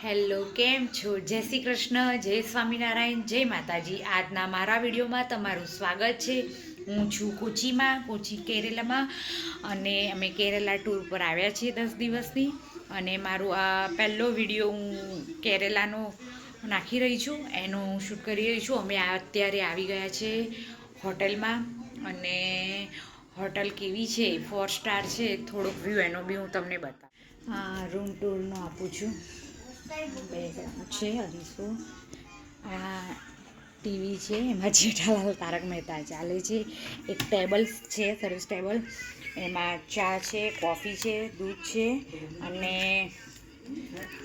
Hello, કેમ છો? જય શ્રી કૃષ્ણ, જય સ્વામિનારાયણ, જય માતાજી. આજના મારા વિડીયોમાં તમારું સ્વાગત છે. હું છું કોચીમાં, કોચી કેરેલામાં, અને અમે કેરેલા ટૂર પર આવ્યા છીએ 10 દિવસની. અને મારું આ પહેલો વિડીયો હું કેરેલાનો નાખી રહી છું, એનો હું શૂટ કરી રહી છું. અમે અત્યારે આવી ગયા છે હોટલમાં, અને હોટલ કેવી છે, 4 સ્ટાર છે. થોડોક વ્યૂ એનો બી હું તમને બતાવું. રૂમ ટૂરનો આપું છું. બેકગ્રાઉન્ડ છે હરીશું. આ ટીવી છે, એમાં જેઠાલાલ તારક મહેતા ચાલે છે. એક ટેબલ છે, સર્વિસ ટેબલ, એમાં ચા છે, કોફી છે, દૂધ છે, અને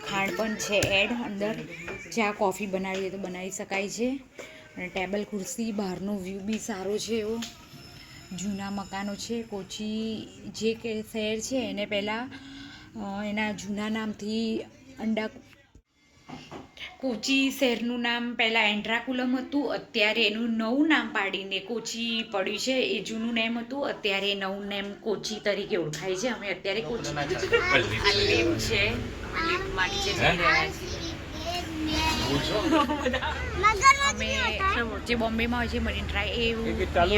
ખાંડ પણ છે એડ અંદર. ચા કોફી બનાવીએ તો બનાવી શકાય છે. અને ટેબલ ખુરશી, બહારનો વ્યૂ બી સારો છે. એવો જૂના મકાનો છે. કોચી જે કે શહેર છે એને પહેલાં એના જૂના નામથી કોચી શહેરનું નામ પહેલાં એન્ડ્રાકુલમ હતું. અત્યારે એનું નવું નામ પાડીને કોચી પડ્યું છે. એ જૂનું નેમ હતું, અત્યારે નવું નેમ કોચી તરીકે ઓળખાય છે. અમે અત્યારે કોચી આ લિફ્ટ છે, લિફ્ટમાં નીચે જઈ રહ્યા છીએ. અમે જે બોમ્બેમાં હોય છે મરીન ડ્રાઈવ, એ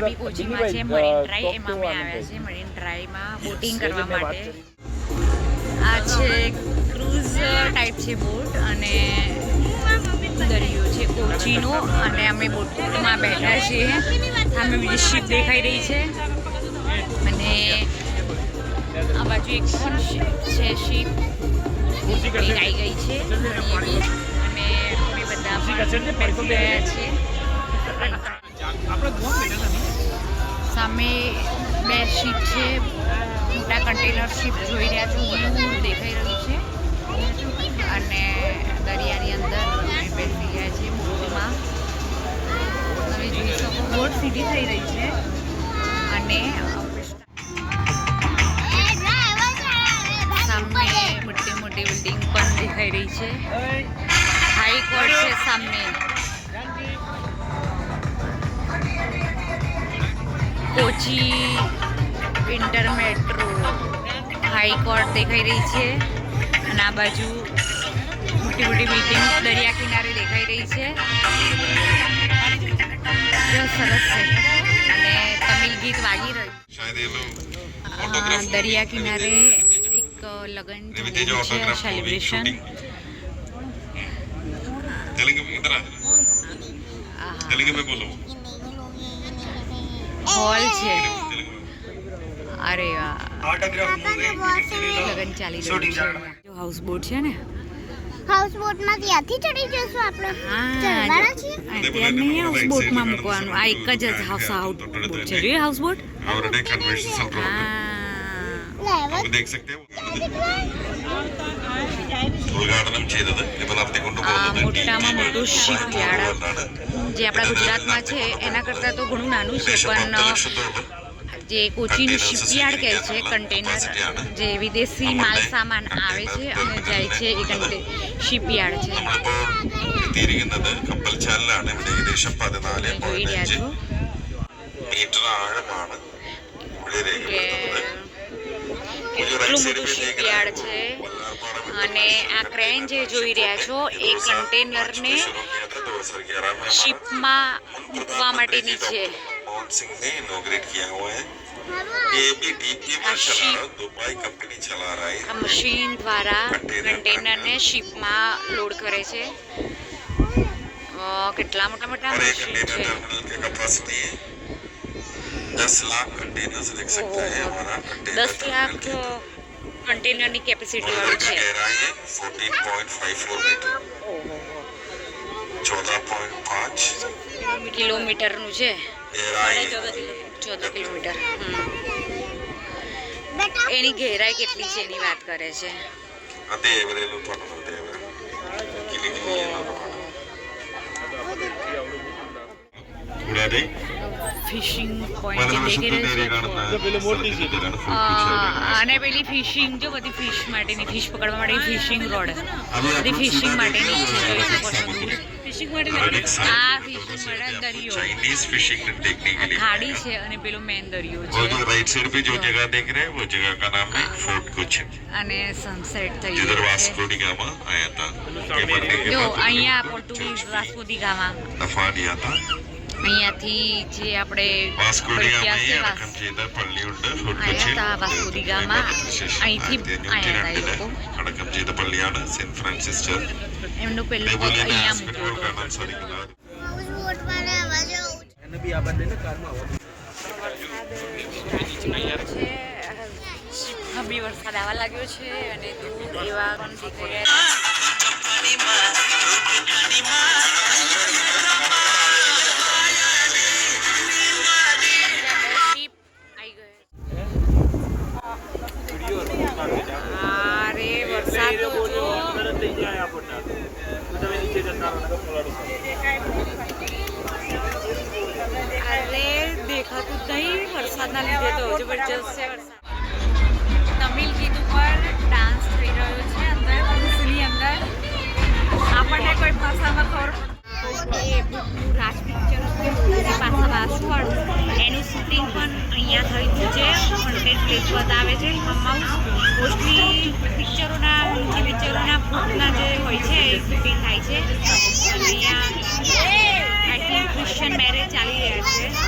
બી કોચીમાં છે મરીન ડ્રાઈવ. એમાં અમે આવ્યા છીએ મરીન ડ્રાઈવમાં બોટિંગ કરવા માટે. આ છે ક્રૂઝ ટાઈપ છે બોટ, અને દરિયો છે કોચીનો, અને અમે બોટમાં બેઠા છીએ. સામે બીજી શીપ દેખાઈ રહી છે, અને આ બાજુ એક છે શીપ આવી ગઈ છે, અને અમે બધા બેસી ગયા છીએ. સામે 2 શીપ છે, મોટા કન્ટેનર શીપ જોઈ રહ્યા છો, દૂર દેખાઈ રહ્યું છે. અને દરિયાની અંદર અમે બેસી ગયા છીએ બોટમાં. તમે જોઈ શકો બોટ સીધી થઈ રહી છે, અને સામે મોટી મોટી બિલ્ડિંગ પણ દેખાઈ રહી છે. હાઈ કોર્ટ છે સામે. Kochi inter metro high court દેખાઈ રહી છે, અને આ બાજુ મોટી મોટી બિલ્ડિંગ દરિયા કિનારે દેખાઈ રહી છે. સરસ છે, અને તમિલ ગીત વાગી રહ્યું. દરિયા કિનારે એક લગ્ન ચાલી છે, સેલિબ્રેશન. હોલ છે. અરે વાહ, લગન ચાલી રહ્યું છે. હાઉસ બોટ છે ને, હાઉસ બોટમાં ત્યાંથી ચડી જશું આપણે. ચડવાના છીએ અત્યારે નહીં હાઉસ બોટમાં મૂકવાનું. આ એક જ હાઉસ બોટ છે. જોઈએ હાઉસ બોટ. મોટામાં મોટું શિપયાર્ડ જે આપણા ગુજરાતમાં છે એના કરતાં તો ઘણું નાનું છે, પણ જે કોચીનું શિપયાર્ડ કહે છે, કન્ટેનર જે વિદેશી માલ સામાન આવે છે અને જાય છે, એ શિપયાર્ડ છે. જોઈ રહ્યા છો કેટલું મોટું શિપયાર્ડ છે. અને આ ક્રેન જે જોઈ રહ્યા છો એ કન્ટેનરને શિપમાં મૂકવા માટેની છે. આ મશીન દ્વારા કન્ટેનરને શિપમાં લોડ કરે છે. કેટલા મોટા મોટા મશીન છે. 10 લાખ કન્ટેનરની કેપેસિટી વાળું છે. 14.5 કિલોમીટરનું છે. 14 કિલોમીટર. એની ગહેરાઈ કેટલી છે એની વાત કરે છે. ફિશિંગ પોઈન્ટ દેખી રહ્યું છે, અને પેલી ફિશિંગ જો બધી ફિશ માટેની, ફિશ પકડવા માટે ફિશિંગ રોડ બધી ફિશિંગ માટેની છે. જોઈ શકો છો ફિશિંગ માટે આ ફિશિંગ માટે દરિયો चाइनीज फिशिंग देखने के लिए ખાડી છે અને પેલો મેન દરિયો वो છે जो राइट साइड पे जो जगह देख रहे हैं वो जगह का नाम है फोर्ट कोचिन અને સનસેટ થઈ जिधर ગયો છે वास्को डी गामा आया था ये बनने के જો बाद અહીંયા પોર્ટુગીઝ વાસ્કો દી ગામા दफा दिया था અહીંયાથી જે આપણે वास्को डी गामा ગયા ही છે अड़कम ചെയ്ത പള്ളിയുണ്ട് ഫോർട്ട് આયા കൊച്ചിൻ હતા વાસ્કો દી ગામા અહીંથી આયા હતા એ લોકો അടക്കം ചെയ്ത പള്ളിയാണ് സെന്റ് ഫ്രാൻസിസ് ചർച്ച് એમનું પેલું પગ അതേപോലെ અહીંયા ആസ്പെക്ട് મૂક્યો હતો കാണാൻ സാധിക്കുന്നത് હાઉસ બોટમાં રહેવા જવું હમી વરસાદ આવવા લાગ્યો છે અને દૂર એવા પણ દેખાઈ રહ્યા અરે વરસાદ તો જો અરે દેખાતું જ નહીં વરસાદના લીધે તો જબરજસ્ત છે વરસાદ તમિલ ગીત ઉપર ડાન્સ થઈ રહ્યો છે અંદર પુરુષની અંદર આપણને કોઈ ભાષામાં ખબર રાજ પિક્ચર પાછા વાસવાળું એનું શૂટિંગ પણ અહીંયા થઈ ગયું છે કન્ટેન્ટ પ્લેસ બતાવે છે હાઉસ મોસ્ટલી પિક્ચરોના ભૂતના જે હોય છે એ શૂટિંગ થાય છે અને અહીંયા આઈ થિંક ક્રિશ્ચિયન મેરેજ ચાલી રહ્યા છે